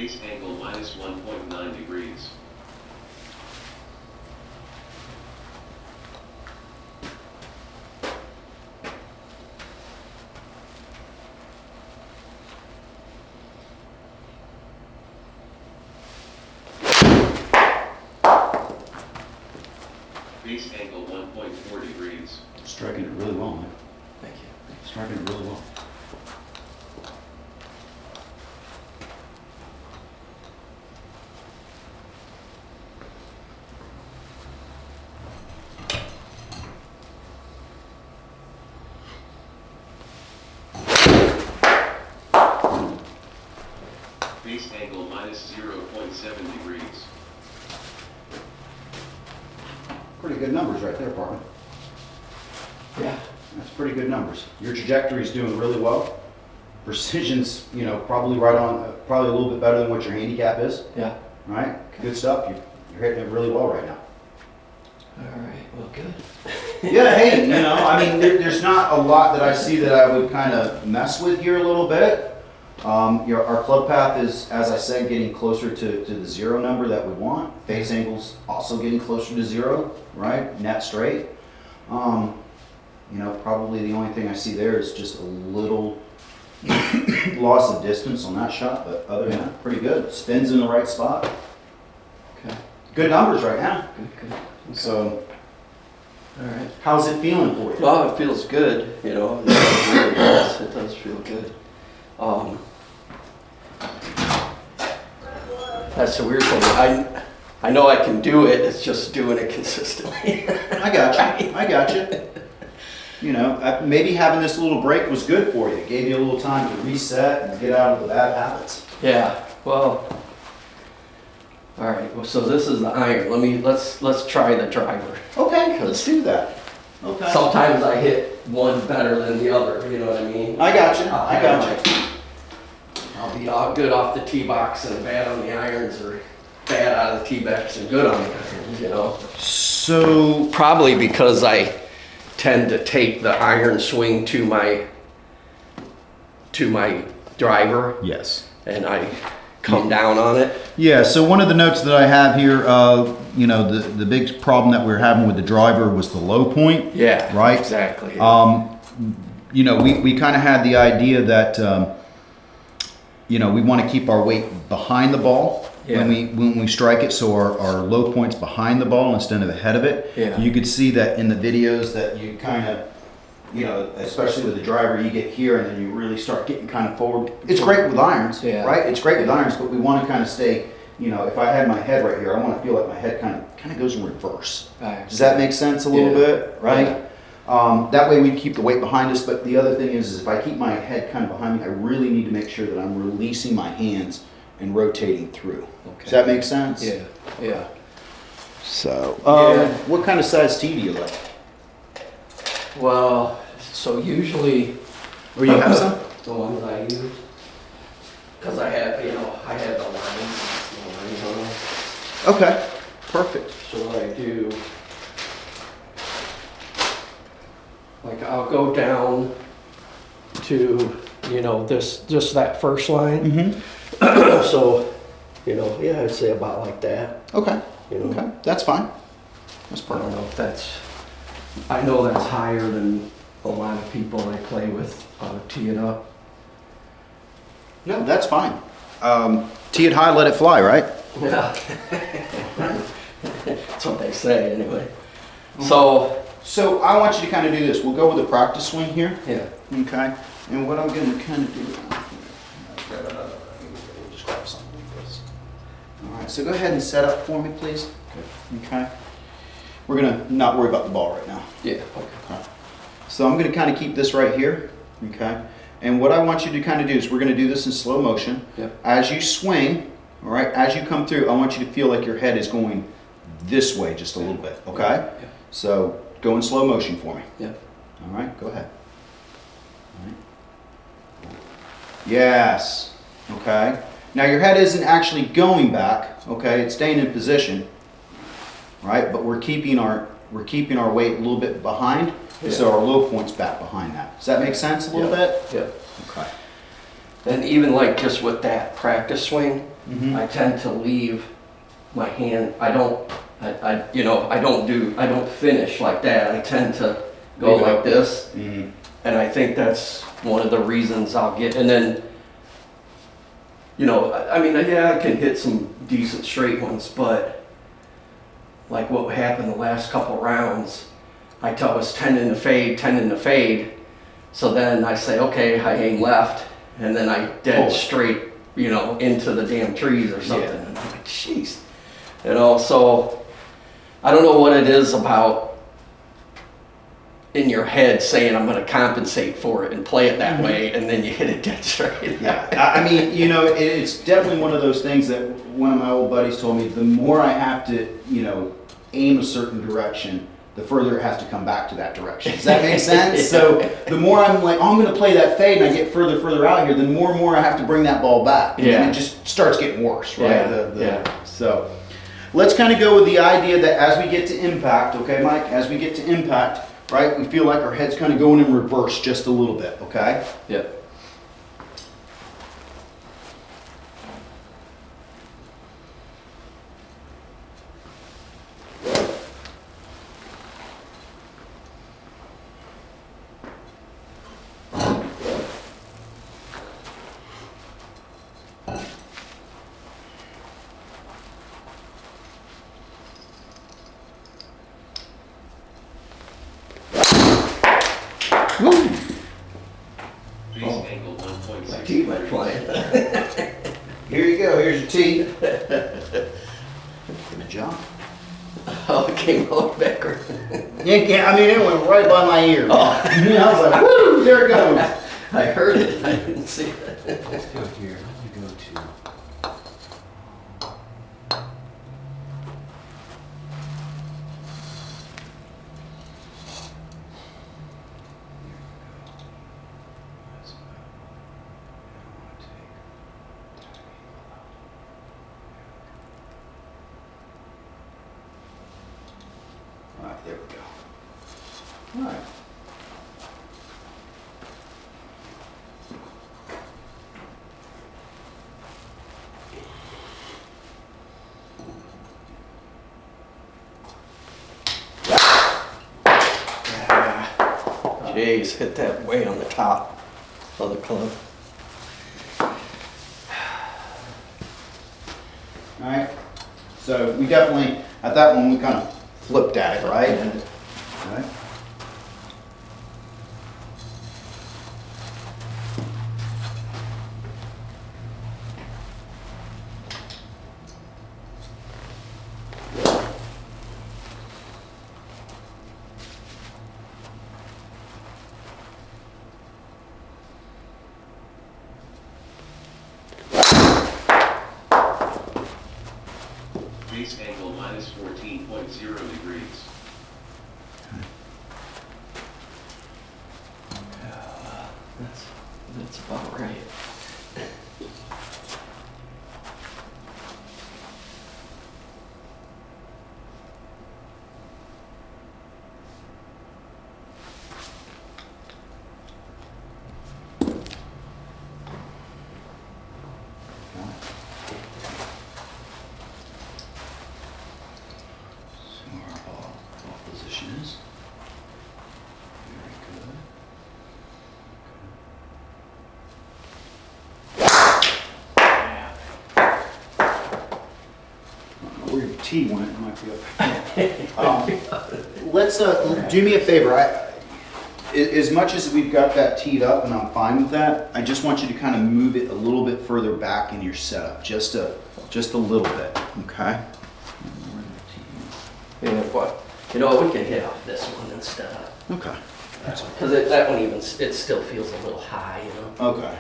Base angle minus 1.9 degrees. Base angle 1.4 degrees. Striking it really well, man. Thank you. Striking it really well. Base angle minus 0.7 degrees. Pretty good numbers right there, partner. Yeah. That's pretty good numbers. Your trajectory is doing really well. Precision's, you know, probably right on, probably a little bit better than what your handicap is. Yeah. Right? Good stuff. You're hitting it really well right now. All right. Well, good. Yeah, hey, you know, I mean, there's not a lot that I see that I would kind of mess with here a little bit. Our club path is, as I said, getting closer to the 0 number that we want. Face angle's also getting closer to 0, right? Net straight. You know, probably the only thing I see there is just a little loss of distance on that shot, but other than that, pretty good. Spins in the right spot. Okay. Good numbers right now. Good. Okay. So, All right. how's it feeling for you? Well, it feels good. You know, it really does. It does feel good. That's the weird thing. I know I can do it. It's just doing it consistently. I got you. You know, maybe having this little break was good for you. It gave you a little time to reset and get out of the bad habits. Yeah. Well. All right. Well, so this is the iron. Let's try the driver. Okay, let's do that. Okay. Sometimes I hit one better than the other. You know what I mean? I got you. I'll be all good off the tee box and bad on the irons, or bad out of the tee box and good on the irons. You know. So Probably because I tend to take the iron swing to my driver, yes. and I come down on it. Yeah, so one of the notes that I have here, you know, the big problem that we were having with the driver was the low point. Yeah, right? Exactly. You know, we kind of had the idea that, you know, we want to keep our weight behind the ball when we strike it, so our low point's behind the ball instead of ahead of it. Yeah. You could see that in the videos that you kind of, you know, especially with the driver, you get here and then you really start getting kind of forward. It's great with irons, right? It's great with irons, but we want to kind of stay, you know, if I had my head right here, I want to feel like my head kind of goes in reverse. Does that make sense a little bit, right? Yeah. That way we keep the weight behind us, but the other thing is if I keep my head kind of behind me, I really need to make sure that I'm releasing my hands and rotating through. Okay. Does that make sense? Yeah. So, what kind of size tee do you like? Well, so usually, Or you have some? the ones I use, because I have the lines on them. Okay, perfect. So what I do, like I'll go down to, you know, just that first line. Mm-hmm. So, you know, yeah, I'd say about like that. Okay. You know, Okay, that's fine. That's I perfect. don't know if I know that's higher than a lot of people I play with tee it up. No, that's fine. Tee it high, let it fly, right? Yeah. That's what they say anyway. So I want you to kind of do this. We'll go with a practice swing here. yeah. Okay. And what I'm going to kind of do, we'll just grab something like this. All right, so go ahead and set up for me, please. Okay. We're going to not worry about the ball right now. Yeah. Okay. So I'm going to kind of keep this right here. Okay. And what I want you to kind of do is we're going to do this in slow motion. Yep. As you swing, all right, as you come through, I want you to feel like your head is going this way just a little bit. Okay. Yeah. So go in slow motion for me. Yeah. All right, go ahead. All right. Yes. Okay. Now your head isn't actually going back. Okay, it's staying in position. Right, but we're keeping our weight a little bit behind, so our low point's back behind that. Does that make sense a little bit? Yeah. Okay. And even like just with that practice swing, Mhm. I tend to leave my hand, I don't finish like that. I tend to go Leave it like open. this. Mhm. And I think that's one of the reasons I'll get, and then, I mean, yeah, I can hit some decent straight ones, but like what happened the last couple rounds, I was tending to fade. So then I say, okay, I aim left, and then I dead Oh. straight, into the damn trees or something. Yeah. And I'm like, jeez. So I don't know what it is about in your head saying I'm going to compensate for it and play it that way, and then you hit it dead straight. Yeah, I mean, it's definitely one of those things that one of my old buddies told me, the more I have to, aim a certain direction, the further it has to come back to that direction. Does that make sense? Yeah. So the more I'm like, I'm going to play that fade, and I get further out here, the more and more I have to bring that ball back. And then it just starts getting worse, right? Yeah. So let's kind of go with the idea that as we get to impact, okay, Mike, as we get to impact, right, we feel like our head's kind of going in reverse just a little bit, okay? Yep. Base angle 1.6 Tee might fly. Here you go, here's your tee. Good job. Oh, it came out backward. Yeah, I mean, it went right by my ear. I was like, woo, there it goes. I heard it. I didn't see it. Let's go here. Let me go to. All right, there we go. All right. Jeez, hit that way on the top of the club. All right. So we definitely, at that one, we kind of flipped at it, right? All right. Base angle minus 14.0 degrees. That's about right. See where our ball position is. Very good. I don't know where your tee went, it might be up there. Let's, do me a favor, as much as we've got that teed up and I'm fine with that, I just want you to kind of move it a little bit further back in your setup, just a little bit, okay? Yeah, what? You know what? We can hit off this one instead of. Okay. Because that one even, it still feels a little high, Okay,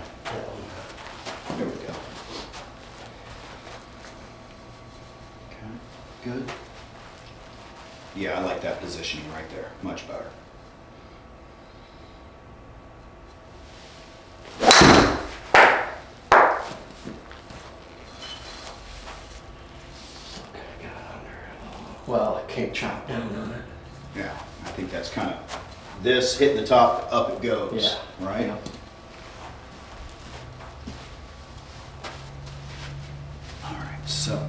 there we go. Okay, good. Yeah, I like that positioning right there, much better. Well, it can't chop down on it. Yeah, I think that's kind of, this hitting the top, up it goes, Yeah. right? Yeah. So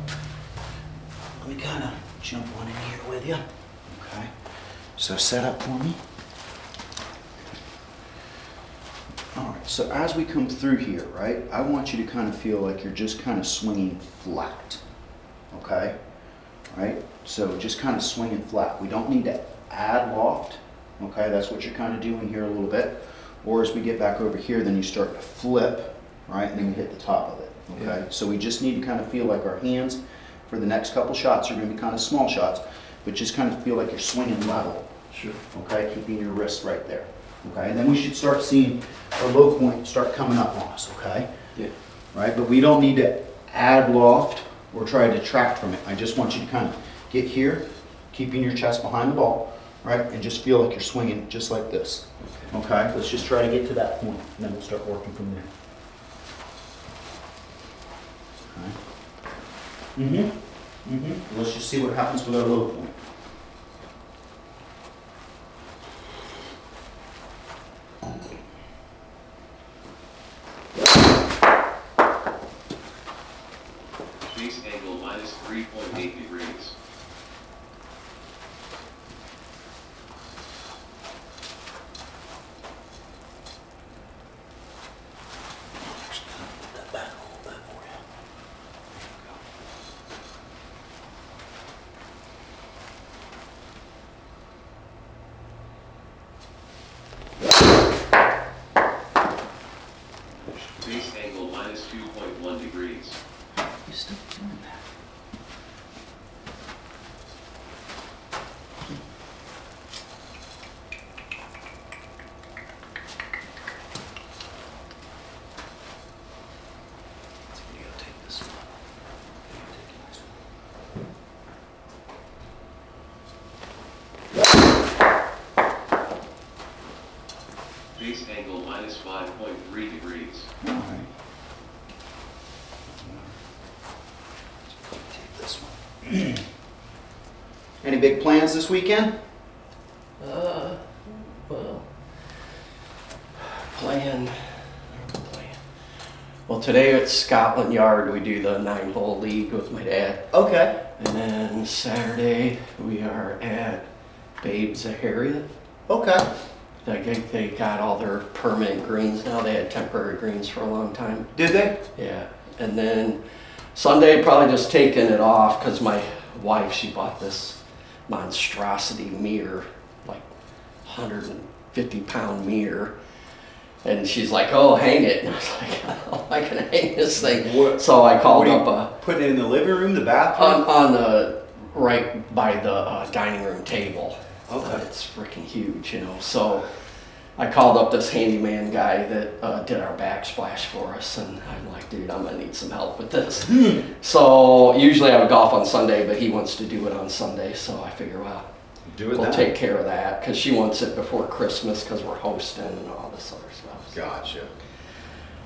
let me kind of jump on in here with you. Okay. So set up for me. All right, so as we come through here, right, I want you to kind of feel like you're just kind of swinging flat, okay? Right, so just kind of swinging flat. We don't need to add loft, okay? That's what you're kind of doing here a little bit. Or as we get back over here, then you start to flip, right, and then you hit the top of it, okay? Yeah. So we just need to kind of feel like our hands for the next couple shots are going to be kind of small shots, but just kind of feel like you're swinging level. Sure. Okay, keeping your wrist right there. Okay, and then we should start seeing our low point start coming up on us, okay? Yeah. Right, but we don't need to add loft or try to detract from it. I just want you to kind of get here, keeping your chest behind the ball, right? And just feel like you're swinging just like this. Okay, let's just try to get to that point, and then we'll start working from there. Okay. Let's just see what happens with our low point. Base angle minus 3.8 degrees. That back a little bit for you. Base angle minus 2.1 degrees. You're still doing that. Let's videotape this one. Videotape this one. Base angle minus 5.3 degrees. All right. Let's take this one. Any big plans this weekend? Well, plan. Well, today at Scotland Yard, we do the 9-hole league with my dad. Okay. And then Saturday, we are at Babes of Harriet. Okay. They got all their permanent greens now. They had temporary greens for a long time. Did they? Yeah. And then Sunday, probably just taking it off because my wife, she bought this monstrosity mirror, like 150-pound mirror. And she's like, oh, hang it. And I was like, how am I going to hang this thing? What- So I called What do up you put it in the living room, the bathroom? on the right by the dining room table. Okay. It's freaking huge, you know. So I called up this handyman guy that did our backsplash for us, and I'm like, dude, I'm gonna need some help with this. So usually I would golf on Sunday, but he wants to do it on Sunday, so I figure, well, Do it we'll then. take care of that because she wants it before Christmas because we're hosting and all this other stuff. Gotcha.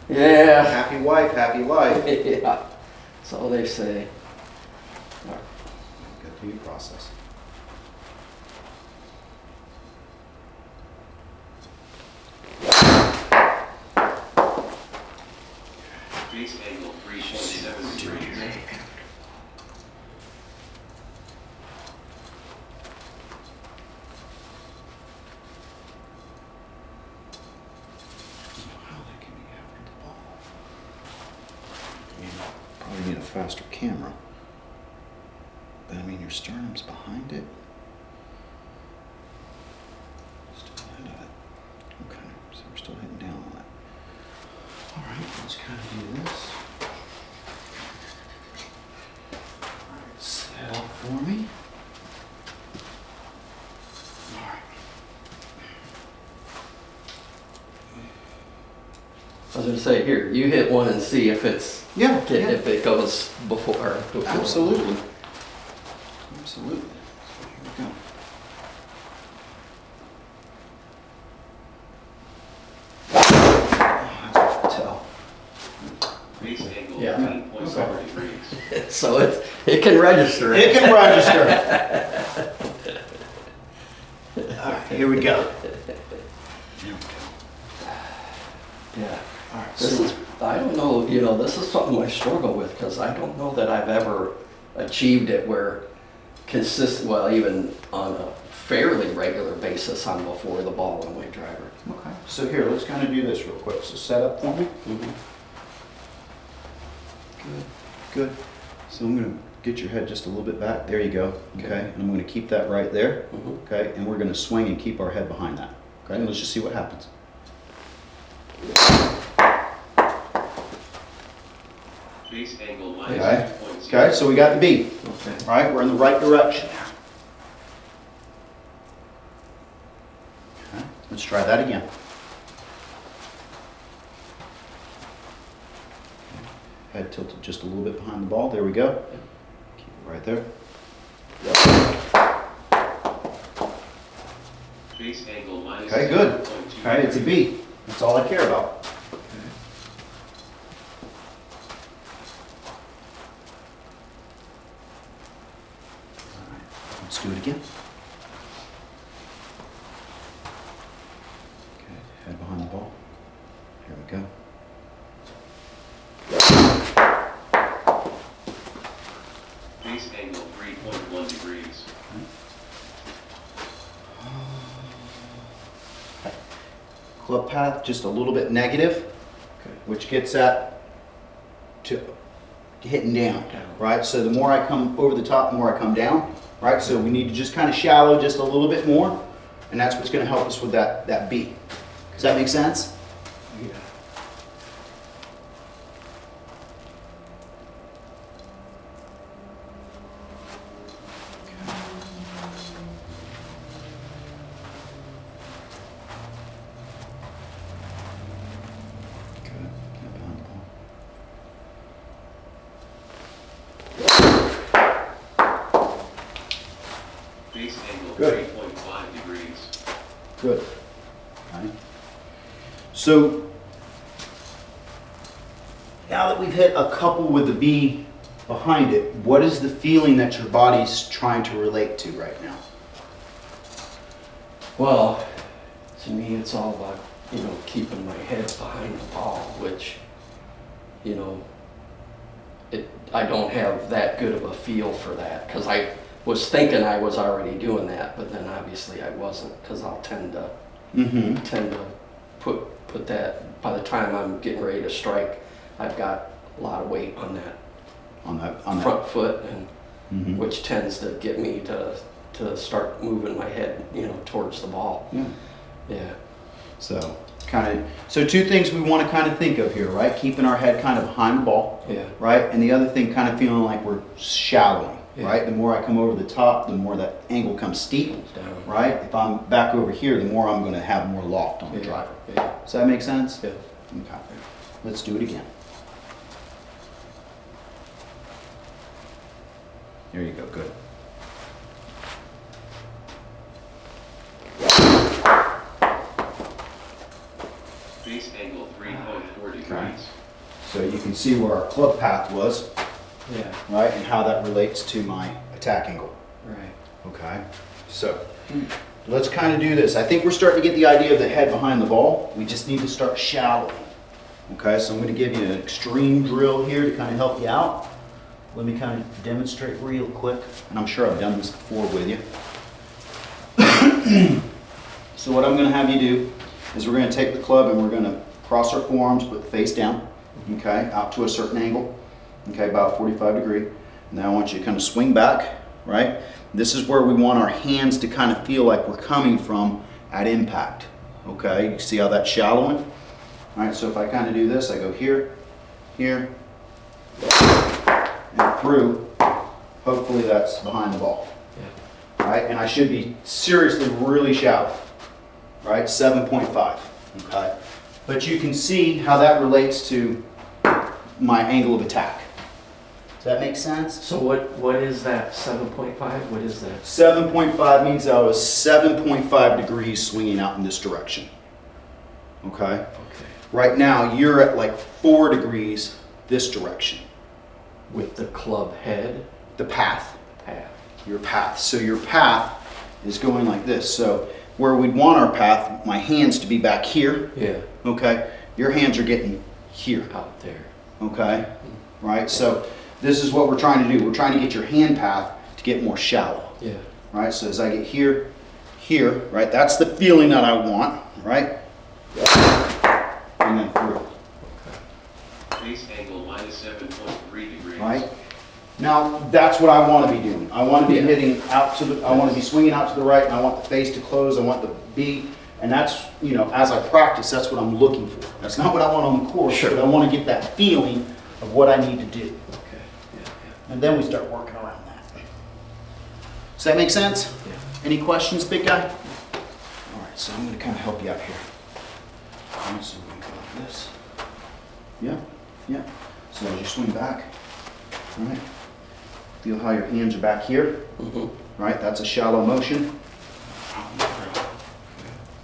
Yeah. Happy wife, happy life. Yeah. So they say. Go through your process. Base angle 3.7 degrees. How that can be after the ball. Probably need a faster camera. But I mean, your sternum's behind it. Still ahead of it. Okay, so we're still hitting down on it. All right, let's kind of do this. All right, set up for me. All right. I was gonna say, here, you hit one and see if it's Yeah, if it goes before. absolutely. Absolutely. So here we go. Oh, that's hard to tell. Base angle Yeah. 13.7 degrees. So it can register. It can register. All right, here we go. Here we go. Yeah. All right, This so is, I don't know, you know, this is something I struggle with because I don't know that I've ever achieved it where well, even on a fairly regular basis, I'm before the ball on my driver. Okay. So here, let's kind of do this real quick. So set up for me. Mm-hmm. Good. Good. So I'm going to get your head just a little bit back. There you go. Okay. And I'm going to keep that right there. Mm-hmm. Okay. And we're going to swing and keep our head behind that. Okay. And let's just see what happens. Base angle minus Okay. 2.0. Okay. So we got the B. Okay. All right. We're in the right direction now. Okay. Let's try that again. Head tilted just a little bit behind the ball. There we go. Keep it right there. Base angle minus Okay, good. 0.2 Okay, it's a degrees. B. That's all I care about. All right, let's do it again. Okay, head behind the ball. Here we go. Base angle 3.1 degrees. Club path just a little bit negative, Okay. which gets at to hitting down, Down. right? So the more I come over the top, the more I come down, right? So we need to just kind of shallow just a little bit more, and that's what's going to help us with that B. Does that make sense? Yeah. Good. Get behind the ball. Base angle Good. 3.5 degrees. Good. Okay. So now that we've hit a couple with the B behind it, what is the feeling that your body's trying to relate to right now? Well, to me, it's all about, you know, keeping my head behind the ball, which, you know, I don't have that good of a feel for that because I was thinking I was already doing that, but then obviously I wasn't because I'll tend to put that, by the time I'm getting ready to strike, I've got a lot of weight on that On front foot, and Mhm. which tends to get me to start moving my head, you know, towards the ball. Yeah. Yeah. So so two things we want to kind of think of here, right? Keeping our head kind of behind the ball, Yeah. right? And the other thing, kind of feeling like we're shallowing, Yeah. right? The more I come over the top, the more that angle comes steep, Down. right? If I'm back over here, the more I'm going to have more loft on the Yeah. driver. Yeah. Does that make sense? Yeah. Okay. Let's do it again. There you go. Good. Base angle 3.4 degrees. So you can see where our club path was, Yeah. right? And how that relates to my attack angle. Right. Okay. So let's kind of do this. I think we're starting to get the idea of the head behind the ball. We just need to start shallowing. Okay, so I'm going to give you an extreme drill here to kind of help you out. Let me kind of demonstrate real quick. And I'm sure I've done this before with you. So what I'm going to have you do is we're going to take the club and we're going to cross our forearms, put the face down, okay, out to a certain angle, okay, about 45 degree. Now I want you to kind of swing back, right? This is where we want our hands to kind of feel like we're coming from at impact, okay? You see how that's shallowing? All right, so if I kind of do this, I go here, here, and through. Hopefully that's behind the ball. Yeah. All right, and I should be seriously really shallow, right? 7.5, okay? But you can see how that relates to my angle of attack. Does that make sense? So what is that? 7.5? What is that? 7.5 means I was 7.5 degrees swinging out in this direction, okay? Okay. Right now, you're at like 4 degrees this direction, With the club head the path. path. Your path. So your path is going like this. So where we'd want our path, my hands to be back here, Yeah. okay? Your hands are getting here, Out there. okay? Right, so this is what we're trying to do. We're trying to get your hand path to get more shallow. Yeah. Right, so as I get here, right, that's the feeling that I want, right? And then through, Base angle minus 7.3 degrees. right? Now, that's what I want to be doing. I want to be Yeah. hitting out to the, I want to be swinging out to the right, and I want the face to close, I want the B, and that's, you know, as I practice, that's what I'm looking for. That's not what I want on the course, Sure. but I want to get that feeling of what I need to do. Okay. Yeah. And then we start working around that. Does that make sense? Yeah. Any questions, big guy? All right, so I'm going to kind of help you out here. All right, so we're going to go like this. Yeah, yeah. So as you swing back, all right, feel how your hands are back here, right? That's a shallow motion.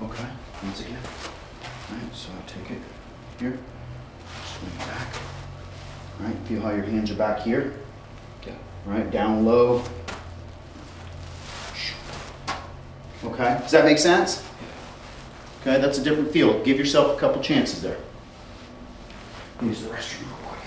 Okay, once again. All right, so I take it here, swing back. All right, feel how your hands are back here. Yeah. Right, down low. Okay, does that make sense? Okay, that's a different feel. Give yourself a couple chances there. Use the restroom real quick.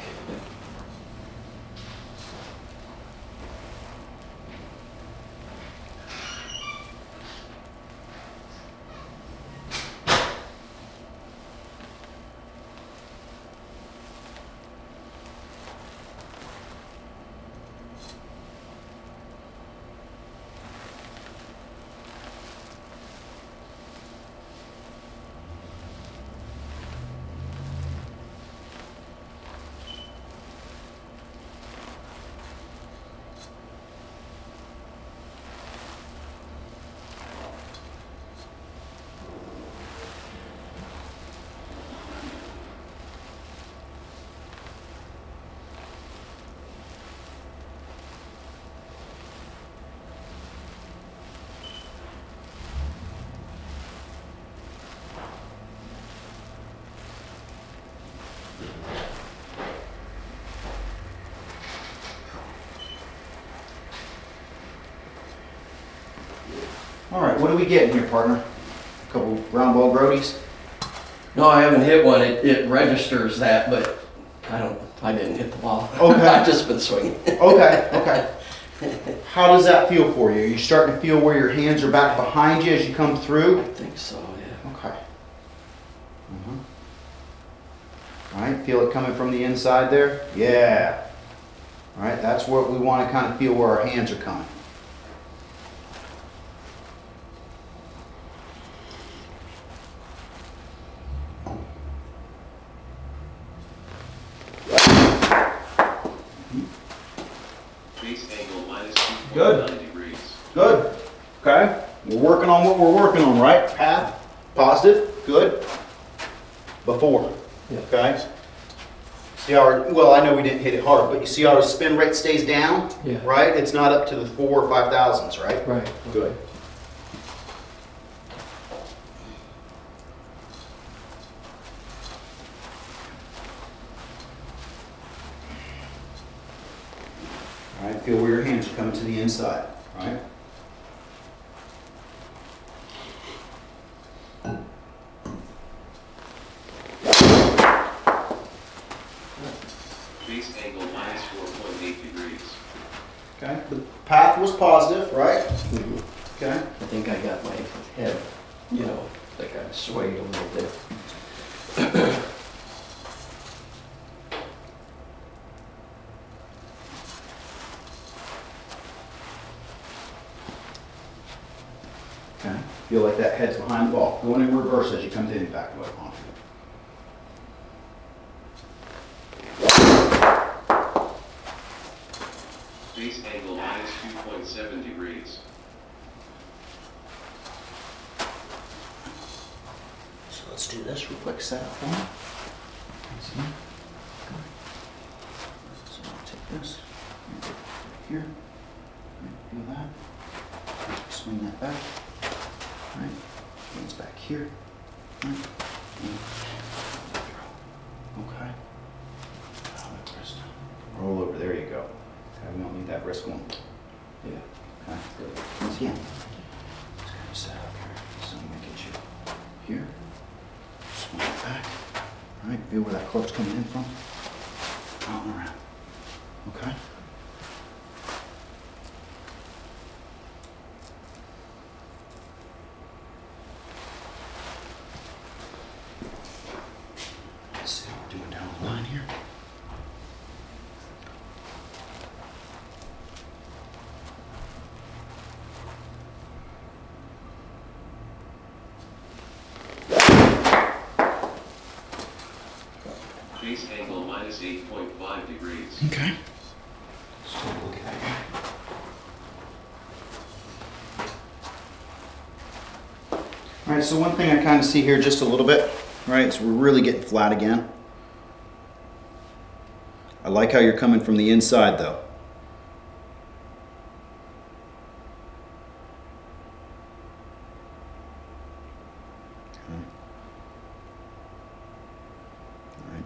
All right, what are we getting here, partner? A couple round ball grodies? No, I haven't hit one. It registers that, but I didn't hit the ball. Okay. I've just been swinging. Okay, okay. How does that feel for you? Are you starting to feel where your hands are back behind you as you come through? I think so, yeah. Okay. All right, feel it coming from the inside there? Yeah. All right, that's what we want to kind of feel where our hands are coming. Base angle minus Good. 2.9 degrees. Good. Okay. We're working on what we're working on, right? Path, positive, good. Before. Yeah. Okay. See how our, well, I know we didn't hit it hard, but you see how our spin rate stays down? Yeah. Right? It's not up to the 4,000 or 5,000s, right? Right. Good. All right, feel where your hands are coming to the inside, right? Base angle minus 4.8 degrees. Okay, the path was positive, right? Okay. I think I got my head, like I swayed a little bit. Okay. Feel like that head's behind the ball. Going in reverse as you come to impact. Go on. Base angle minus 2.7 degrees. So let's do this real quick. Set up for me. See? So I'll take this. Here. Feel that. Swing that back. Right. Hands back here. Right. Okay. Roll over. There you go. Okay, we don't need that wrist going. Yeah. Okay. Good. Once again. Just kind of set up here. So I'm gonna get you here. Swing it back. All right. Feel where that club's coming in from. out and around. Okay. Let's see how we're doing down the line here. Base angle minus 8.5 degrees. Okay. Let's take a look at that here. All right, so one thing I kind of see here just a little bit, right, so we're really getting flat again. I like how you're coming from the inside though.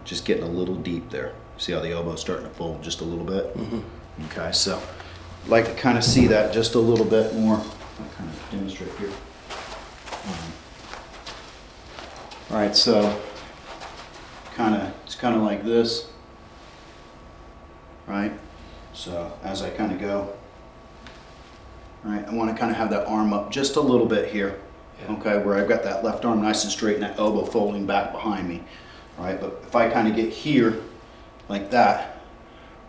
Just getting a little deep there. See how the elbow's starting to fold just a little bit? Mm-hmm. Okay, so I'd like to kind of see that just a little bit more. I'll kind of demonstrate here. All right, so it's kind of like this, right? So as I kind of go, all right, I want to kind of have that arm up just a little bit here, okay, where I've got that left arm nice and straight and that elbow folding back behind me. All right, but if I kind of get here like that,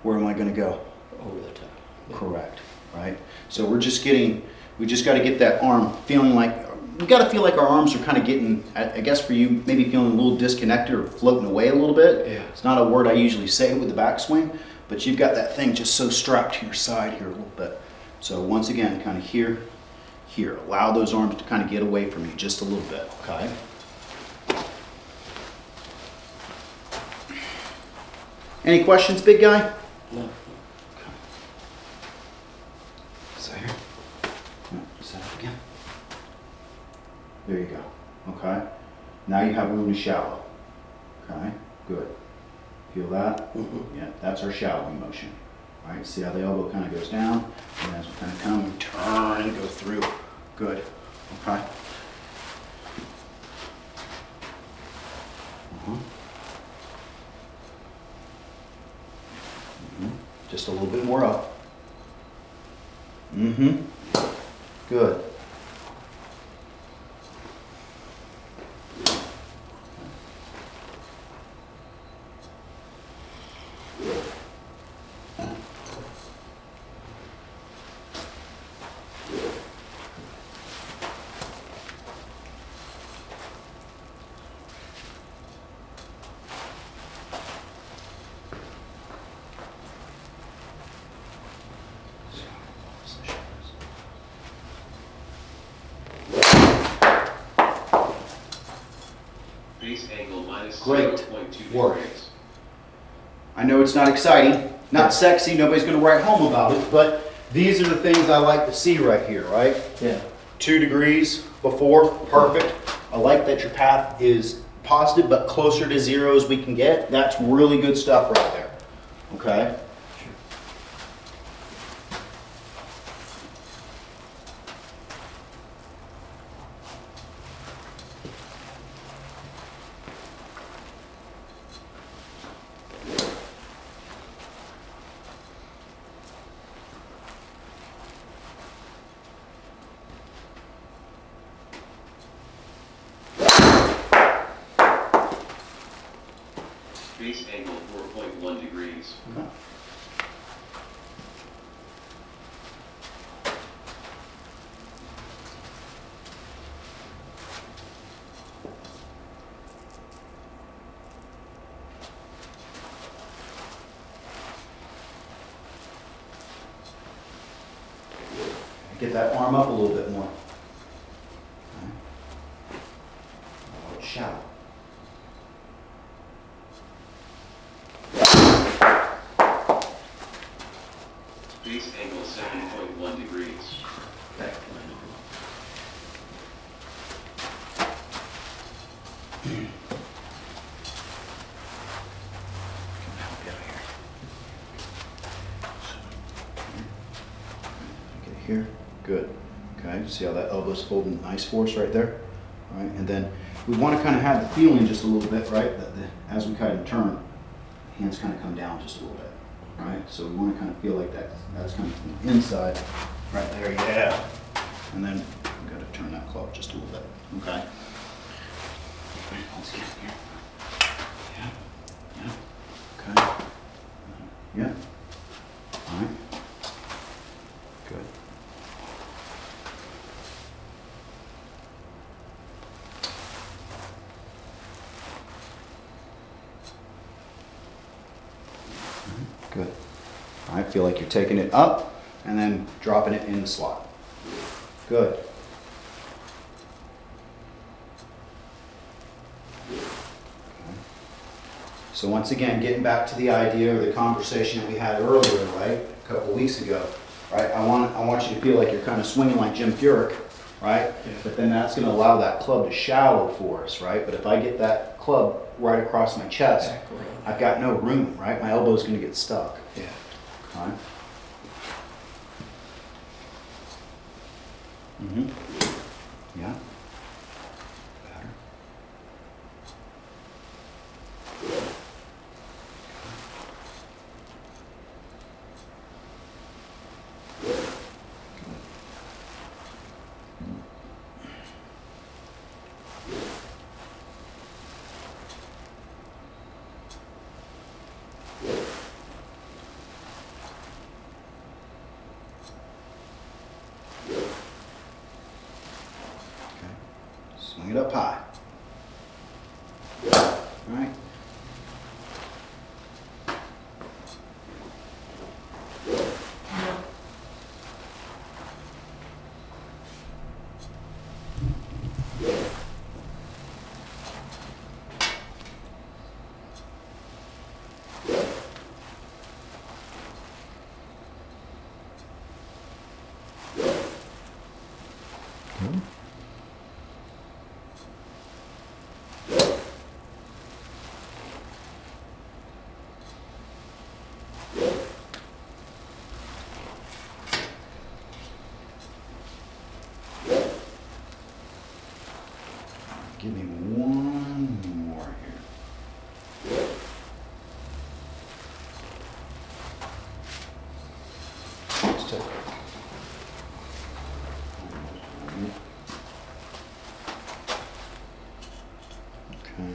where am I going to go? Over the top. Yeah. Correct, right? So we just got to get that arm feeling like, we got to feel like our arms are kind of getting, I guess for you, maybe feeling a little disconnected or floating away a little bit. Yeah. It's not a word I usually say with the backswing, but you've got that thing just so strapped to your side here a little bit. So once again, kind of here. Allow those arms to kind of get away from you just a little bit, okay? Any questions, big guy? No. Okay. So here. No, set up again. There you go. Okay. Now you have room to shallow. Okay. Good. Feel that? Mm-hmm. Yeah, that's our shallowing motion. All right. See how the elbow kind of goes down, and as we kind of come and turn and go through. Good. Okay. Just a little bit more up. Good. Base angle minus Great 0.2 work. degrees. I know it's not exciting, not sexy, nobody's going to write home about it, but these are the things I like to see right here, right? Yeah. 2 degrees before, perfect. I like that your path is positive but closer to 0 as we can get. That's really good stuff right there, okay? Base angle 4.1 degrees. Okay. Get that arm up a little bit more. Okay. Shallow. Base angle 7.1 degrees. Back. Get here, good. Okay, see how that elbow's folding nice for us right there? All right, and then we want to kind of have the feeling just a little bit, right, as we kind of turn. hands kind of come down just a little bit, right? So we want to kind of feel like that's coming from the inside, right there, yeah. And then we've got to turn that club just a little bit, okay? Once again, here. Yeah, yeah, okay. Yeah. All right. Good. Good. All right, feel like you're taking it up and then dropping it in the slot. Good. Okay. So once again, getting back to the idea or the conversation that we had earlier, right, a couple of weeks ago, right? I want you to feel like you're kind of swinging like Jim Furyk, right? Yeah. But then that's going to allow that club to shallow for us, right? But if I get that club right across my chest, I've got no room, right? My elbow's going to get stuck. Yeah. All right. Mm-hmm. Yeah. Better. Swing it up high. All right. Good. Give me one more here. Let's take Okay.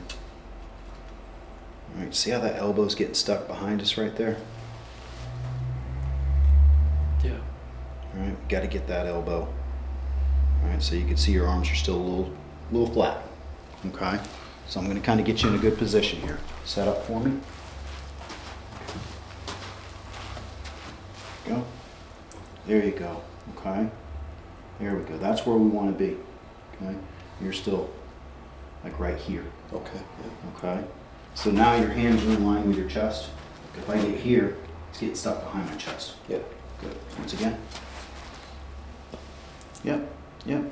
All right, see how that elbow's getting stuck behind us right there? Yeah. All right, we got to get that elbow. All right, so you can see your arms are still a little flat. Okay, so I'm going to kind of get you in a good position here. Set up for me. Go. There you go. Okay. There we go. That's where we want to be. Okay. You're still like right here. Okay. Yeah. Okay. So now your hands are in line with your chest. If I get here, it's getting stuck behind my chest. Yeah. Good. Once again. Yep. Yep.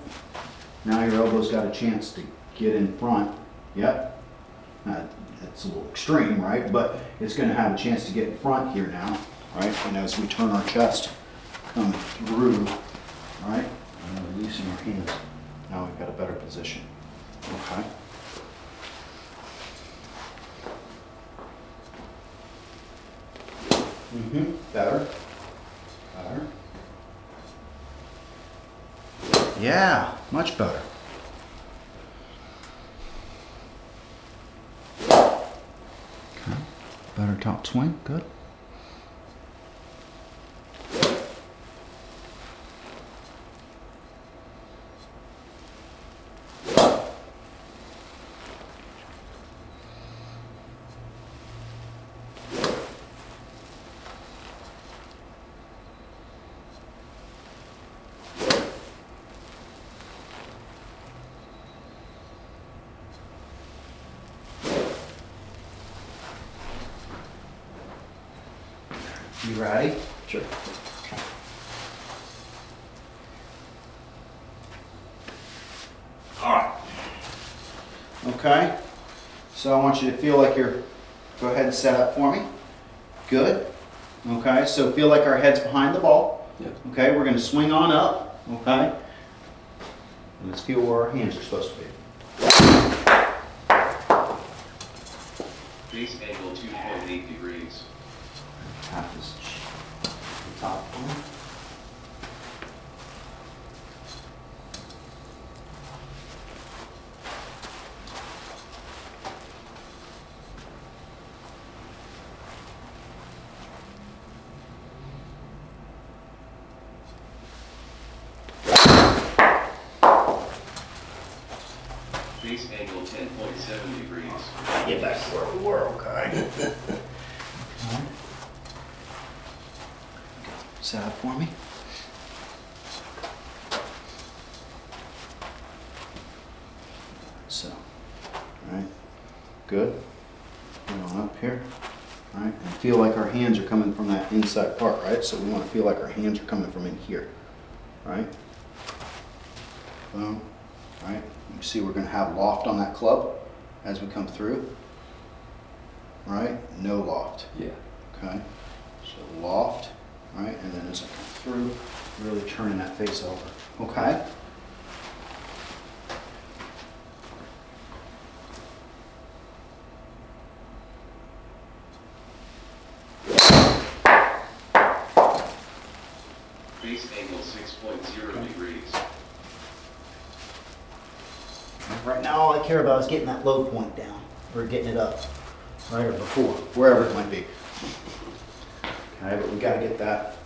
Now your elbow's got a chance to get in front. Yep. That's a little extreme, right? But it's going to have a chance to get in front here now, right? And as we turn our chest, come through, right? And releasing our hands. Now we've got a better position. Okay. Mm-hmm. Better. Better. Yeah, much better. Okay. Better top swing. Good. You ready? Sure. Okay. All right. Okay. So I want you to feel like you're, go ahead and set up for me. Good. Okay, so feel like our head's behind the ball. Yeah. Okay, we're going to swing on up. Okay. Let's feel where our hands are supposed to be. Base angle 2.8 degrees. Half this the top one. Base angle 10.7 degrees. Get back to where we were, okay? Set up for me. So, all right, good. Get on up here, all right? And feel like our hands are coming from that inside part, right? So we want to feel like our hands are coming from in here, right? Boom, all right? You can see we're going to have loft on that club as we come through, right? No loft. Yeah. Okay, so loft, right, and then as I come through, really turning that face over, okay? Base angle 6.0 degrees. Right now, all I care about is getting that low point down, or getting it up, right, or before, wherever it might be. Okay, but we gotta get that.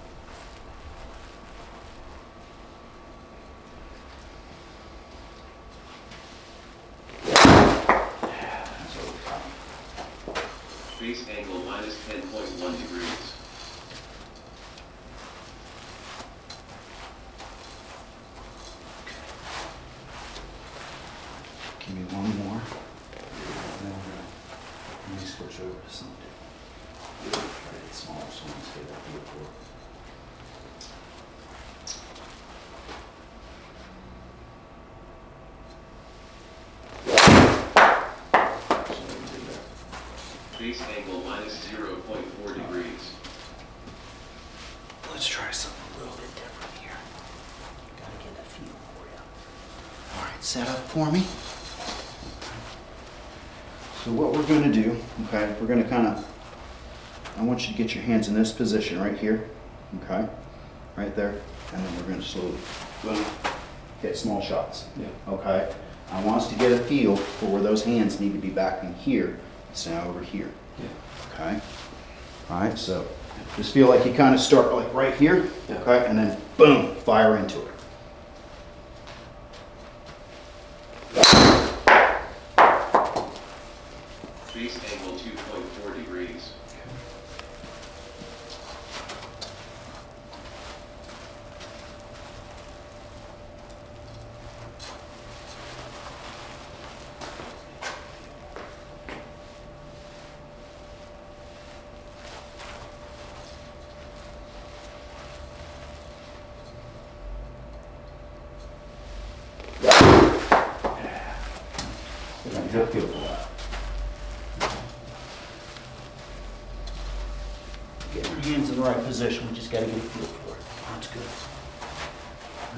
That's what we're talking. Base angle minus 10.1 degrees. Give me one more. Then we're gonna, let me switch over to something different. Try to get smaller, so I'm gonna stay that before. So we do that. Base angle minus 0.4 degrees. Let's try something a little bit different here. Gotta get that feel for you. All right, set up for me. So what we're gonna do, okay, we're gonna kinda, I want you to get your hands in this position right here, okay? Right there, and then we're gonna slowly, boom, hit small shots. Yeah. Okay? I want us to get a feel for where those hands need to be back in here, it's now over here. Yeah. Okay? All right, so just feel like you kind of start like right here, Yeah. okay, and then boom, fire into it. Base angle 2.4 degrees. Good feel for that. Get your hands in the right position, we just gotta get a feel for it. That's good.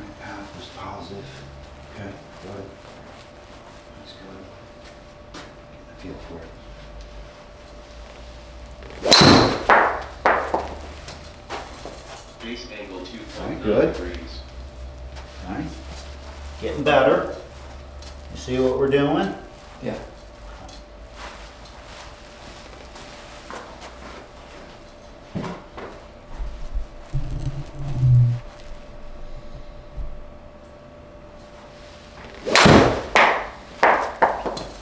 Right, path was positive. Okay, good. That's good. Get a feel for it. Base angle Alright, good. 2.9 degrees. Alright, getting better. You see what we're doing? Yeah.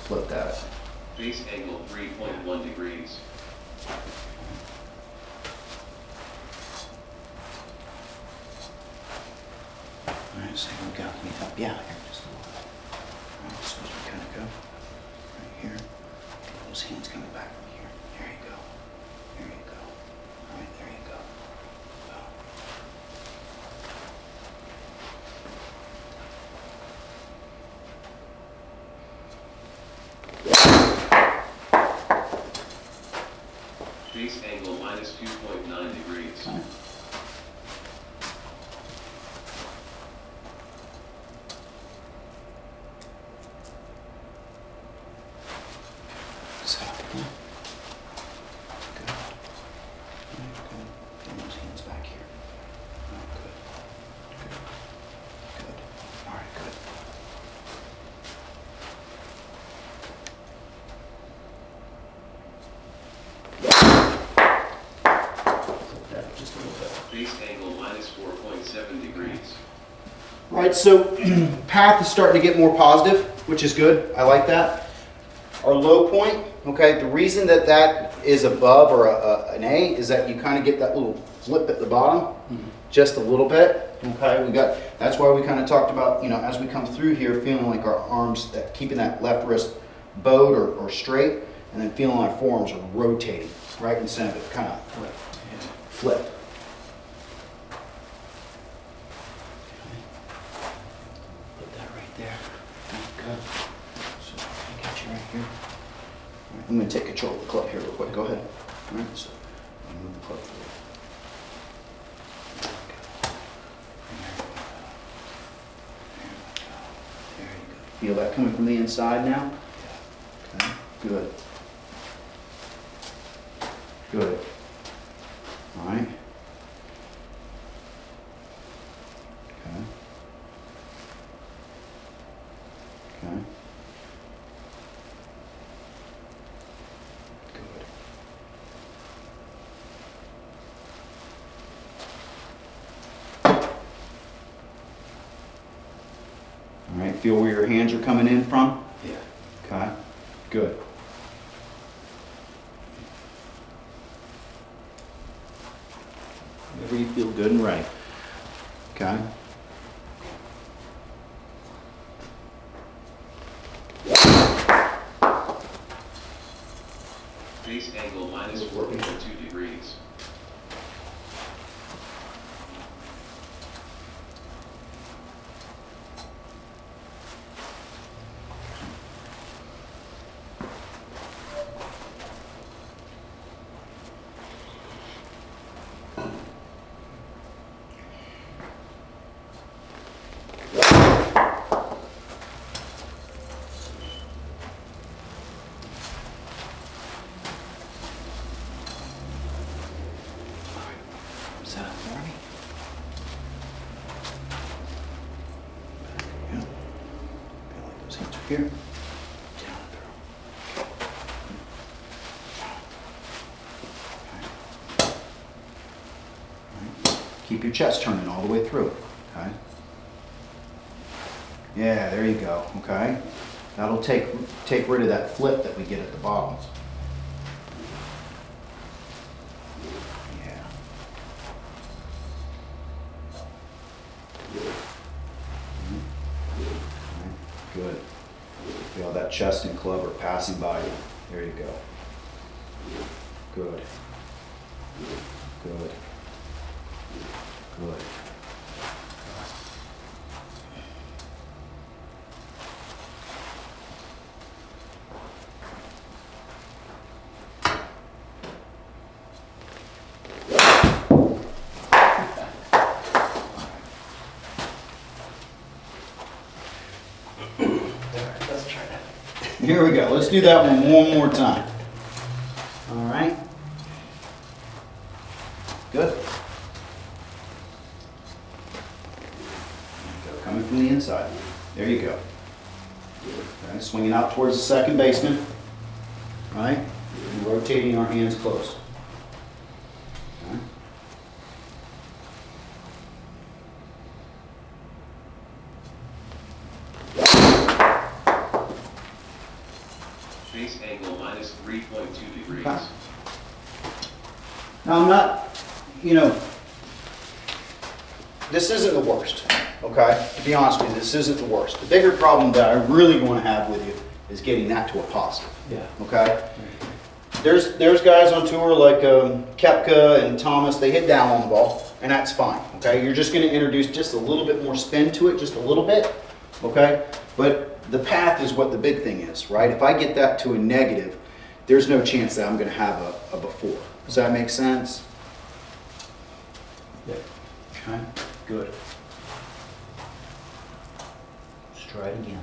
Flip that. Base angle 3.1 degrees. Alright, so we got, let me help you out here just a little bit. Alright, so as we kind of go right here, get those hands coming back from here. There you go. There you go. Alright, there you go. Boom. Base angle minus 2.9 degrees. Alright. So, yeah. All right, so path is starting to get more positive, which is good. I like that. Our low point, okay, the reason that that is above or an A is that you kind of get that little flip at the bottom, just a little bit, okay? That's why we kind of talked about, you know, as we come through here, feeling like our arms, keeping that left wrist bowed or straight, and then feeling our forearms are rotating, right, instead of it kind of flip. Put that right there. Good. So I got you right here. All right, I'm going to take control of the club here real quick. Go ahead. All right, so I'll move the club forward. There you go. Feel that coming from the inside now? Okay. Good. Good. All right. Okay. Okay. Good. All right, feel where your hands are coming in from? Yeah. Okay. Good. Whenever you feel good and right. Okay. Base angle minus 4.2 degrees. Set up for me. Yeah. Feel like those hands are here. Down through. Okay. All right. Keep your chest turning all the way through. Okay. Yeah, there you go. Okay. That'll take rid of that flip that we get at the bottom. Yeah. Good. Feel that chest and club are passing by you. There you go. Good. Good. Good. Let's try that. Here we go. Let's do that one more time. All right. Good. Go, coming from the inside. There you go. Okay, swinging out towards the second baseman. All right. And rotating our hands close. Okay. Base angle minus 3.2 degrees. Okay. Now I'm not, you know, this isn't the worst, okay? To be honest with you, this isn't the worst. The bigger problem that I really want to have with you is getting that to a positive, Yeah. okay? There's guys on tour like Koepka and Thomas, they hit down on the ball, and that's fine, okay? You're just going to introduce just a little bit more spin to it, just a little bit, okay? But the path is what the big thing is, right? If I get that to a negative, there's no chance that I'm going to have a before. Does that make sense? Yeah. Okay, good. Let's try it again.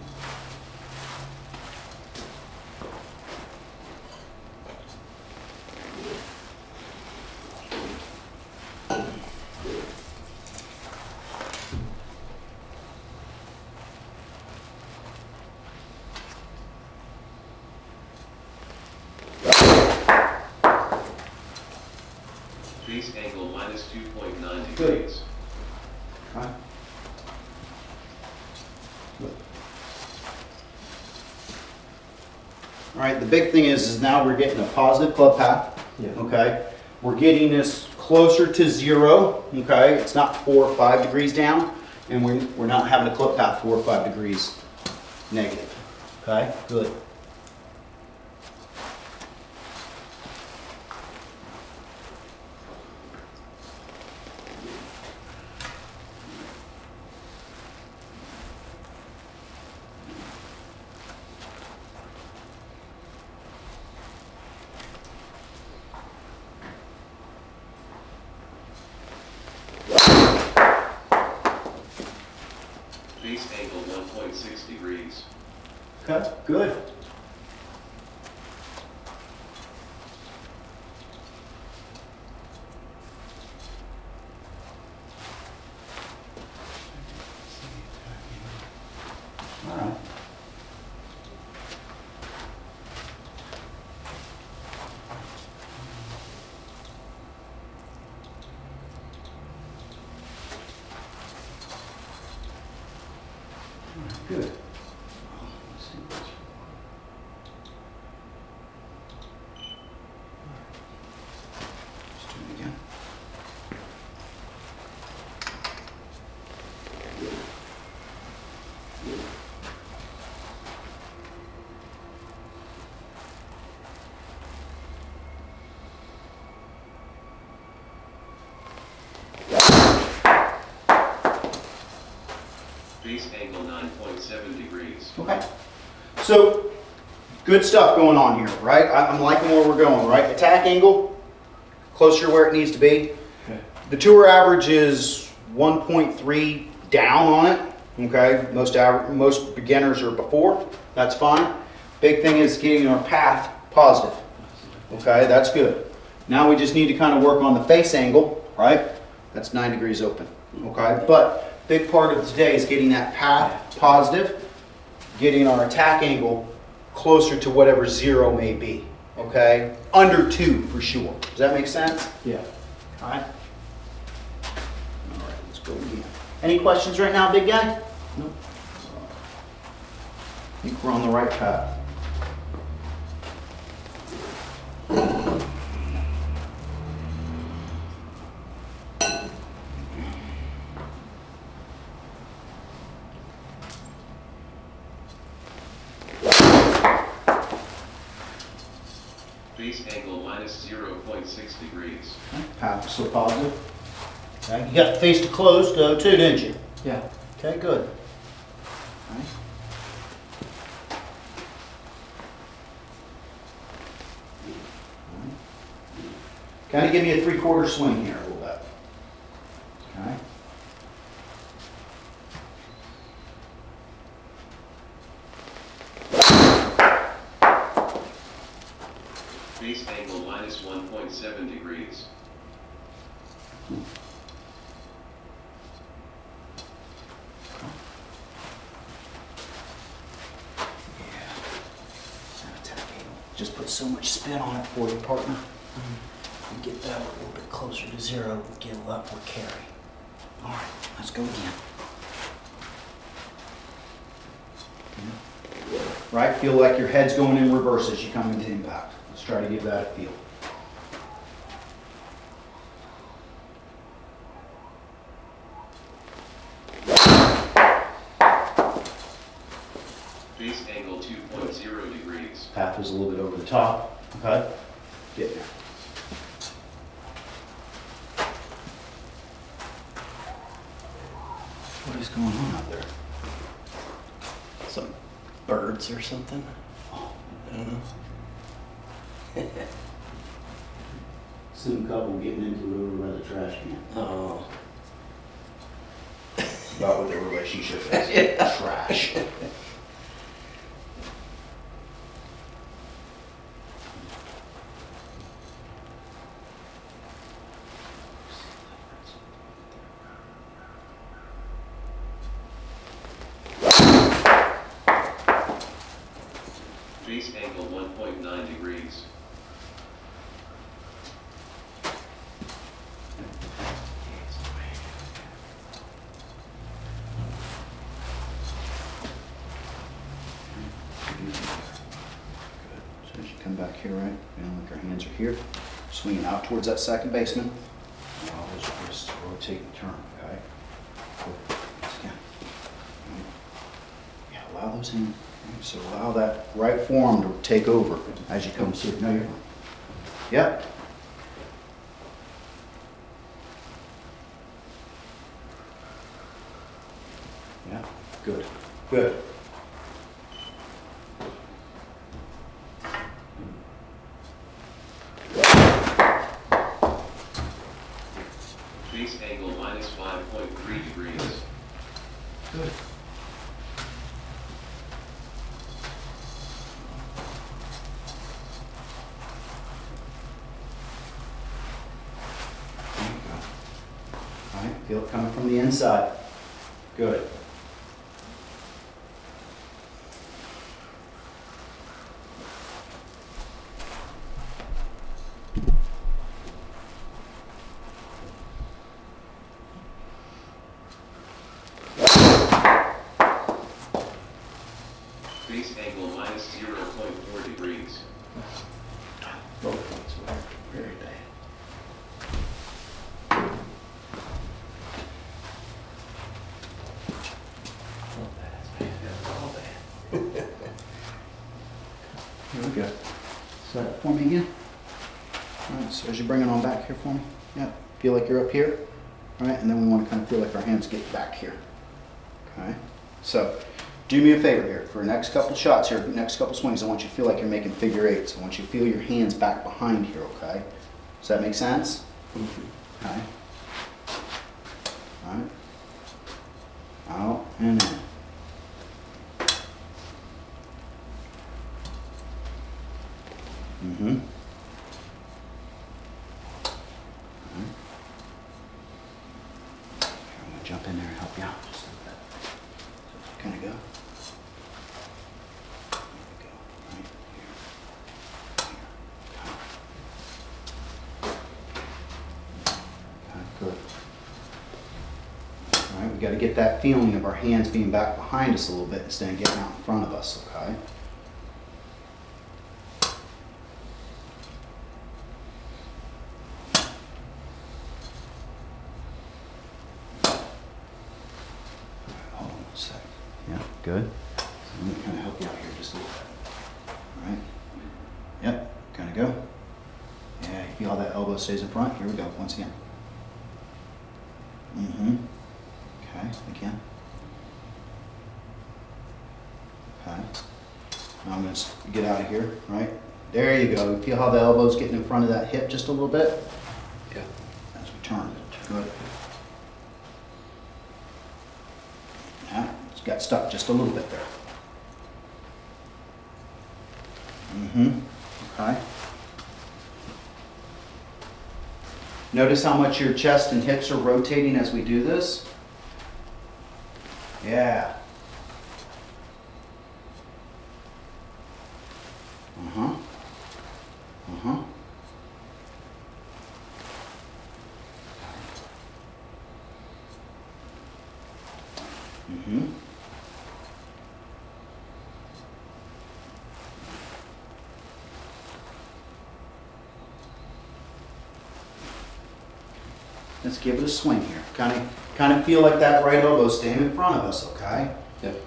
Base angle minus 2.9 Good. degrees. Okay. All right, the big thing is now we're getting a positive club path. Yeah. Okay, we're getting this closer to 0. Okay, it's not 4 or 5 degrees down, and we're not having a club path 4 or 5 degrees negative. Okay, good. Base angle 1.6 degrees. Okay, good. All right. Good. Let's see what's- Let's do it again. Base angle 9.7 degrees. Okay. So, good stuff going on here, right? I'm liking where we're going, right? Attack angle, closer to where it needs to be. Okay. The tour average is 1.3 down on it, okay? Most beginners are before, that's fine. Big thing is getting our path positive, okay? That's good. Now we just need to kind of work on the face angle, right? That's 9 degrees open, okay? But big part of today is getting that path positive, getting our attack angle closer to whatever 0 may be, okay? Under 2 for sure. Does that make sense? Yeah. All right. All right, let's go again. Any questions right now, big guy? Nope. I think we're on the right path. Base angle minus 0.6 degrees. Okay, path is still positive. Okay, you got the face to close though too, didn't you? Yeah. Okay, good. All right. Kind of give me a 3/4 swing here a little bit. Okay. Base angle minus 1.7 degrees. Just put so much spin on it for you, partner. And get that a little bit closer to 0, get a lot more carry. All right, let's go again. Right, feel like your head's going in reverse as you come into impact. Let's try to give that a feel. Base angle 2.0 degrees. Path was a little bit over the top. Okay, get there. What is going on out there? Some birds or something. I don't know. Some couple getting into it over by the trash can. Oh. About what their relationship is. Trash. Base angle 1.9 degrees. come back here, right? Feeling like our hands are here. Swinging out towards that second baseman. Allow those wrists to rotate and turn, okay? Good. Once again. Yeah, allow those hands. So allow that right forearm to take over as you come through. No, you're fine. Yep. Yeah, good. Good. Base angle minus 5.3 degrees. Good. There you go. All right, feel it coming from the inside. Good. Base angle minus 0.4 degrees. Both points were very bad. Here we go. Set it for me again. All right, so as you're bringing on back here for me. Yep. Feel like you're up here. All right, and then we want to kind of feel like our hands get back here. Okay. So do me a favor here. For the next couple shots here, next couple swings, I want you to feel like you're making figure eights. I want you to feel your hands back behind here, okay? Does that make sense? Okay. All right. Out and in. Mm-hmm. I'm gonna jump in there and help you out just a little bit. So kind of go. There we go. Right here. Okay, good. All right, we got to get that feeling of our hands being back behind us a little bit instead of getting out in front of us, okay? Hold on a sec. Yeah, good. So let me kind of help you out here just a little bit. All right. Yep, kind of go. Yeah, you feel how that elbow stays in front? Here we go, once again. Mm-hmm. Okay, again. Okay. Now I'm going to get out of here, right? There you go. Feel how the elbow's getting in front of that hip just a little bit? Yeah. As we turn. Good. Yeah, it's got stuck just a little bit there. Mm-hmm. Okay. Notice how much your chest and hips are rotating as we do this? Yeah. Uh-huh. Uh-huh. Mm-hmm. Let's give it a swing here. Kind of feel like that right elbow staying in front of us, okay? Yep.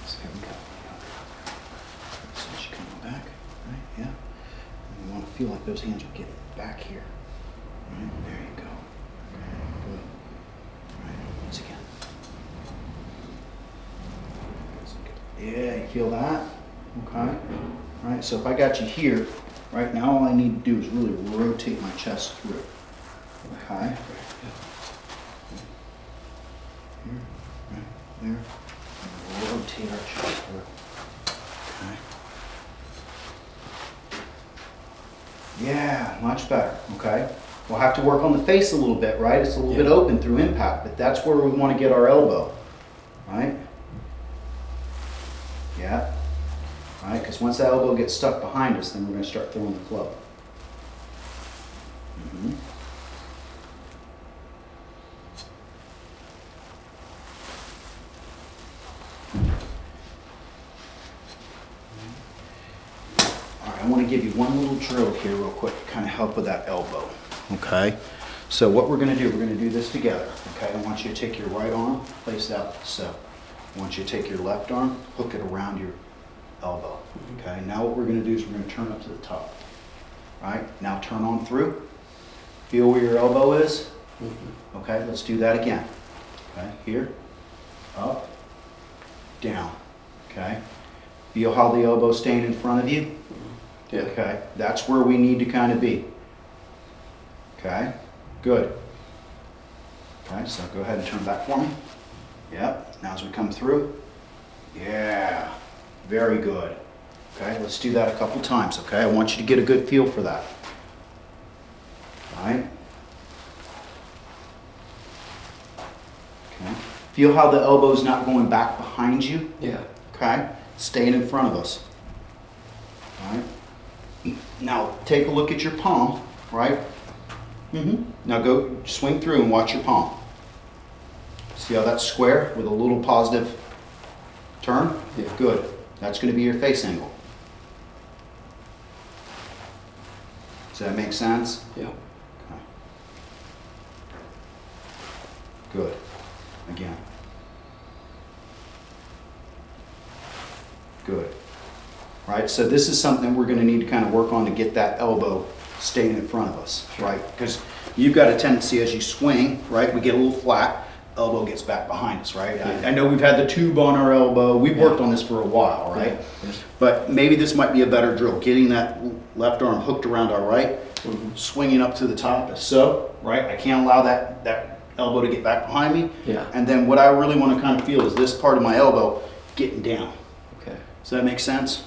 So here we go. So as you come back, right? Yeah. And you want to feel like those hands are getting back here. Right? There you go. Okay, good. Right, once again. Yeah, you feel that? Okay. All right, so if I got you here, right now all I need to do is really rotate my chest through. Okay. Here, right there. And rotate our chest through. Okay. Yeah, much better. Okay. We'll have to work on the face a little bit, right? It's a little bit open through impact, but that's where we want to get our elbow. right? Yeah, right, because once that elbow gets stuck behind us, then we're going to start throwing the club. Mhm. All right, I want to give you one little drill here real quick to kind of help with that elbow, okay? So what we're going to do, we're going to do this together, okay? I want you to take your right arm, place it out so. I want you to take your left arm, hook it around your elbow, okay? Now what we're going to do is we're going to turn up to the top, all right? Now turn on through. Feel where your elbow is. Okay, let's do that again. Okay, here, up, down. Okay, feel how the elbow's staying in front of you. Yeah. Okay, that's where we need to kind of be. Okay, good. Okay, so go ahead and turn back for me. Yep, now as we come through. Yeah, very good. Okay, let's do that a couple times, okay? I want you to get a good feel for that. All right. Okay. Feel how the elbow's not going back behind you. Yeah. Okay. Staying in front of us. All right. Now take a look at your palm. Right. Now go swing through and watch your palm. See how that's square with a little positive turn? Yeah. Good. That's going to be your face angle. Does that make sense? Yeah. Okay. Good. Again. Good. Right, so this is something we're going to need to kind of work on to get that elbow staying in front of us, right? Because you've got a tendency as you swing, right, we get a little flat, elbow gets back behind us, right? I know we've had the tube on our elbow. We've worked on this for a while, right? Yeah. But maybe this might be a better drill. Getting that left arm hooked around our right, swinging up to the top as so, right? I can't allow that elbow to get back behind me. Yeah. And then what I really want to kind of feel is this part of my elbow getting down. Okay. Does that make sense?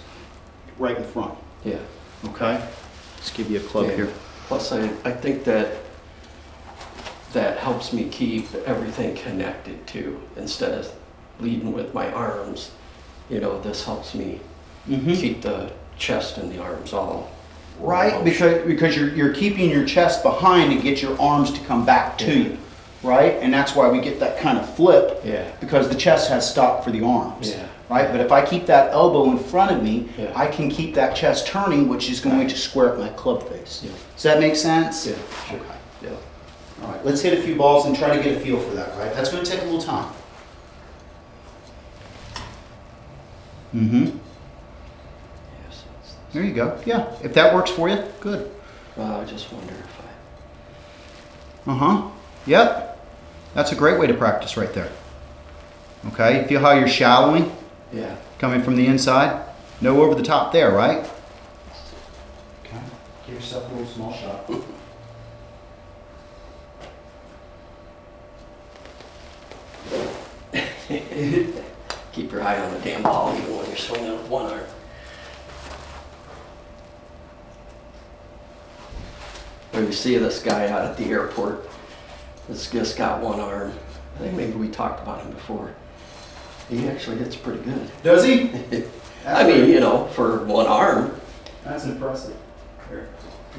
Right in front. Yeah. Okay? Let's give you a club Yeah. here. Plus, I think that helps me keep everything connected too, instead of leading with my arms. You know, this helps me keep the chest and the arms all Right, because you're keeping your chest behind to get your arms to come back to you, right? And that's why we get that kind of flip, because the chest has stopped for the arms, right? But if I keep that elbow in front of me, I can keep that chest turning, which is going to square up my club face. Does that make sense? Yeah, sure. Okay. Yeah. All right, let's hit a few balls and try to get a feel for that, right? That's going to take a little time. Yes. There you go. Yeah, if that works for you, good. I just wonder if Yep. That's a great way to practice right there. Okay, feel how you're shallowing? Yeah. Coming from the inside? No over the top there, right? Okay. Give yourself a little small shot. Keep your eye on the damn ball even when you're swinging with one arm. When you see this guy out at the airport, this just got one arm. I think maybe we talked about him before. He actually hits pretty good. Does he? I mean, you know, for one arm. That's impressive.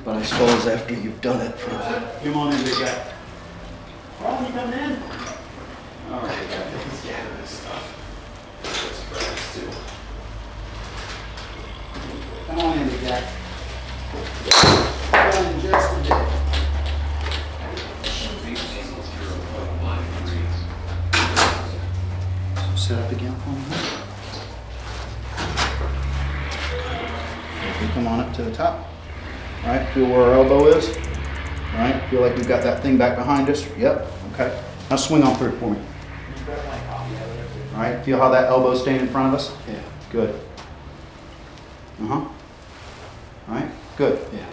But I suppose after you've done it for Come on in, big guy. Ron, you coming in? All right, big guy. Come on in, big guy. Come on in just a bit. So set up again for me. We come on up to the top. All right, feel where our elbow is. All right, feel like we've got that thing back behind us. Yep, okay. Now swing on through for me. All right, feel how that elbow's staying in front of us? yeah. Good. All right, good. Yeah.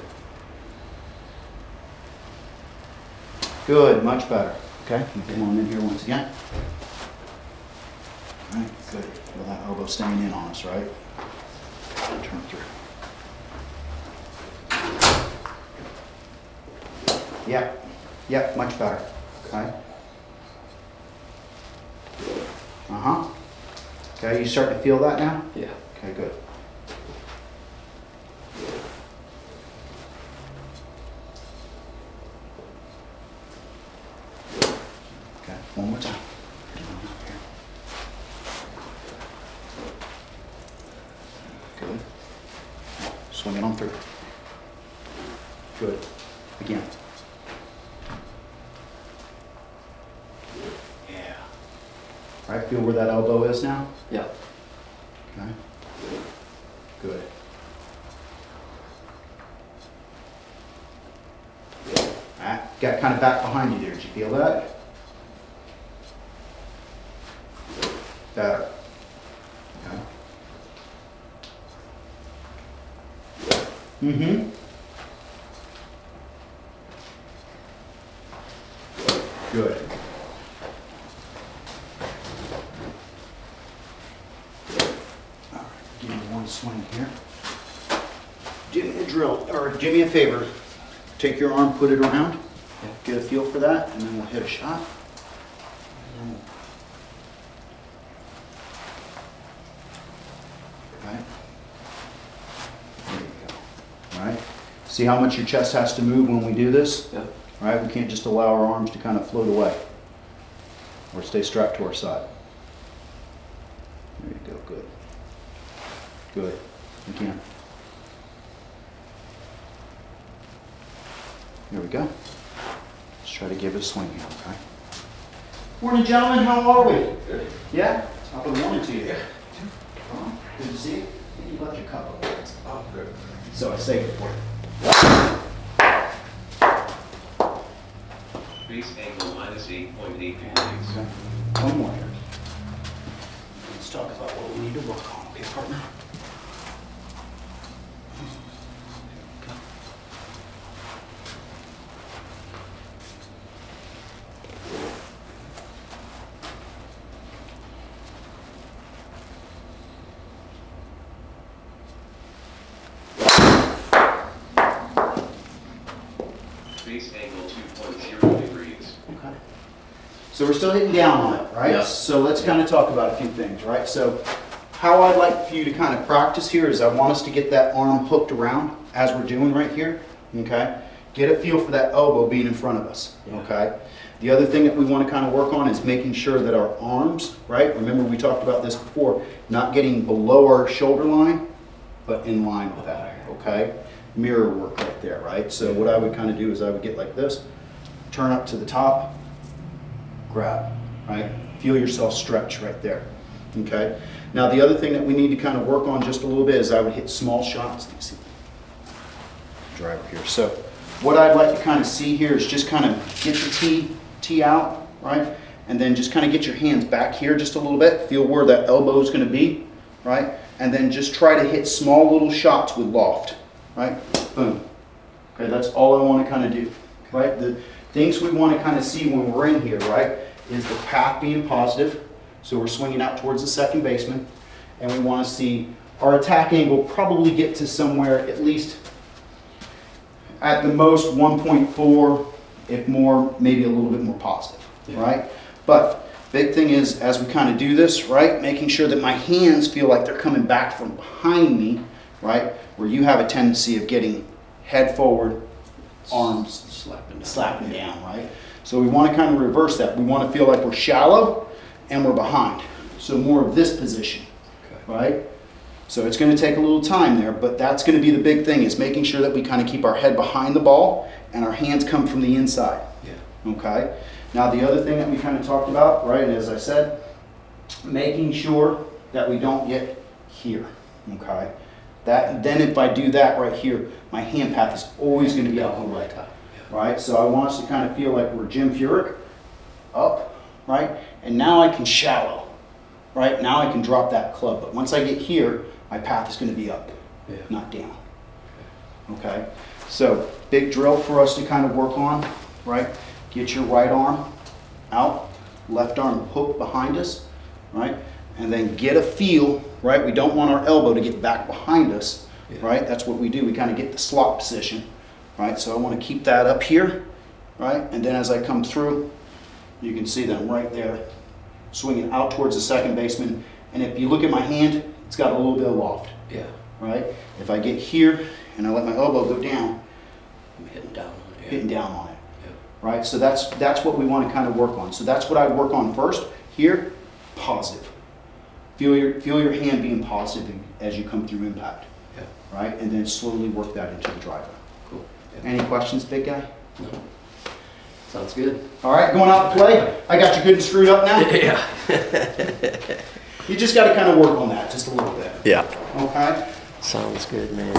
Good, much better. Okay, come on in here once again. All right, good. Feel that elbow staying in on us, right? Turn through. Yep, much better. Okay. Uh-huh. Okay, you starting to feel that now? Yeah. Okay, good. Okay, one more time. Good. Swing it on through. Good. Again. Yeah. All right, feel where that elbow is now? Yeah. Okay. Good. All right, got kind of back behind you there. Did you feel that? Better. Okay. Mm-hmm. Good. All right, give me one swing here. Do me a drill, or do me a favor. Take your arm, put it around, get a feel for that, and then we'll hit a shot. Right. There you go. All right. See how much your chest has to move when we do this? Yeah. All right. We can't just allow our arms to kind of float away or stay strapped to our side. There you go. Good. Good. Again. There we go. Let's try to give it a swing here, okay? Morning, gentlemen. How are we? Good. Yeah? Top of the morning to you. Yeah. Oh, good to see you. You left your cup up there. Oh, good. So I saved it for you. Base angle minus 8.8 degrees. Okay. One more here. Let's talk about what we need to work on, okay, partner? Base angle 2.0 degrees. Okay. So we're still hitting down on it, right? Yeah. So let's kind of talk about a few things, right? So how I'd like for you to kind of practice here is I want us to get that arm hooked around as we're doing right here, okay? Get a feel for that elbow being in front of us, okay? The other thing that we want to kind of work on is making sure that our arms, right? Remember we talked about this before, not getting below our shoulder line, but in line with that, okay? Mirror work right there, right? So what I would kind of do is I would get like this, turn up to the top, grab, right? Feel yourself stretch right there, okay? Now the other thing that we need to kind of work on just a little bit is I would hit small shots. Let me see. Driver here. So what I'd like to kind of see here is just kind of get the tee out, right? And then just kind of get your hands back here just a little bit. Feel where that elbow is going to be, right? And then just try to hit small little shots with loft, right? Boom. Okay, that's all I want to kind of do, right? The things we want to kind of see when we're in here, right, is the path being positive. So we're swinging out towards the second baseman. And we want to see our attack angle probably get to somewhere at least at the most 1.4, if more, maybe a little bit more positive, right? But big thing is, as we kind of do this, right, making sure that my hands feel like they're coming back from behind me, right, where you have a tendency of getting head forward, arms slapping down, right? So we want to kind of reverse that. We want to feel like we're shallow and we're behind. So more of this position, right? So it's going to take a little time there, but that's going to be the big thing, is making sure that we kind of keep our head behind the ball and our hands come from the inside. Yeah. Okay? Now the other thing that we kind of talked about, right, as I said, making sure that we don't get here. Okay? Then if I do that right here, my hand path is always going to be out on the right. Right? So I want us to kind of feel like we're Jim Furyk, up, right? And now I can shallow, right? Now I can drop that club. But once I get here, my path is going to be up, not down. Okay? So big drill for us to kind of work on, right? Get your right arm out, left arm hooked behind us, right? And then get a feel, right? We don't want our elbow to get back behind us, right? That's what we do. We kind of get the slot position, right? So I want to keep that up here, right? And then as I come through, you can see that I'm right there swinging out towards the second baseman. And if you look at my hand, it's got a little bit of loft, Yeah. right? If I get here and I let my elbow go down, I'm hitting down on it. Yeah. hitting down on it, Yeah. right? So that's what we want to kind of work on. So that's what I work on first. Here, positive. Feel your hand being positive as you come through impact, Yeah. right? And then slowly work that into the driver. Cool. Yeah. Any questions, big guy? No. Sounds good. All right, going out to play. I got you good and screwed up now. Yeah. You just got to kind of work on that just a little bit. Yeah. Okay. Sounds good, man.